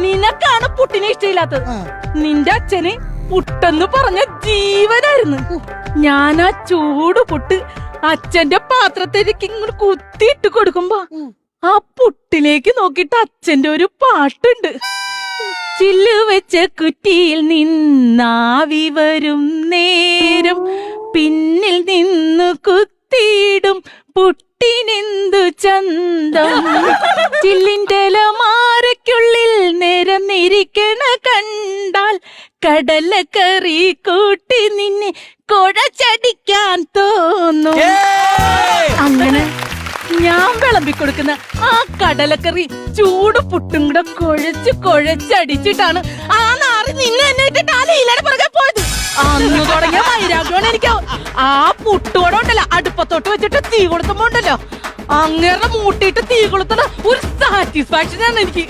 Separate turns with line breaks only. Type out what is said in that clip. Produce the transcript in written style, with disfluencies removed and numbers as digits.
നിനക്കാണ് പുട്ടിനെ ഇഷ്ടമില്ലാത്തത്. നിന്റെ അച്ഛന് പുട്ടെന്ന് പറഞ്ഞ ജീവനായിരുന്നു. ഞാൻ ആ ചൂട് പുട്ട് അച്ഛന്റെ പാത്രത്തിലേക്ക് ഇങ്ങോട്ട് കുത്തിയിട്ട് കൊടുക്കുമ്പോ ആ പുട്ടിലേക്ക് നോക്കിട്ട് അച്ഛന്റെ ഒരു പാട്ടുണ്ട്. ചില്ല് വെച്ച കുറ്റിയിൽ നിന്നാവി വരും നേരം പിന്നിൽ നിന്നു കുത്തിയിടും പുട്ടിനെന്തു ചന്തം. ചില്ലിന്റെ മാരയ്ക്കുള്ളിൽ നിരന്നിരിക്കണ കണ്ടാൽ കടലക്കറി കൂട്ടി നിന്നെ കുഴച്ചടിക്കാൻ തോന്നും. അങ്ങനെ ഞാൻ വിളമ്പിക്കൊടുക്കുന്ന ആ കടലക്കറി ചൂട് പുട്ടും കൂടെ കുഴച്ചടിച്ചിട്ടാണ് ആ നാറി നിന്നെ എന്നെ ഇട്ടിട്ട് ആ ലീലയുടെ പുറകെ പോയത്. അന്ന് തുടങ്ങിയ വൈരാഗ്യമാണ് എനിക്ക്. ആ പുട്ടോടെ ഉണ്ടല്ലോ അടുപ്പത്തോട്ട് വെച്ചിട്ട് തീ കൊളുത്തുമ്പോ ഉണ്ടല്ലോ അങ്ങനെ മൂട്ടിയിട്ട് തീ കൊളുത്തണ ഒരു സാറ്റിസ്ഫാക്ഷൻ ആണ് എനിക്ക്.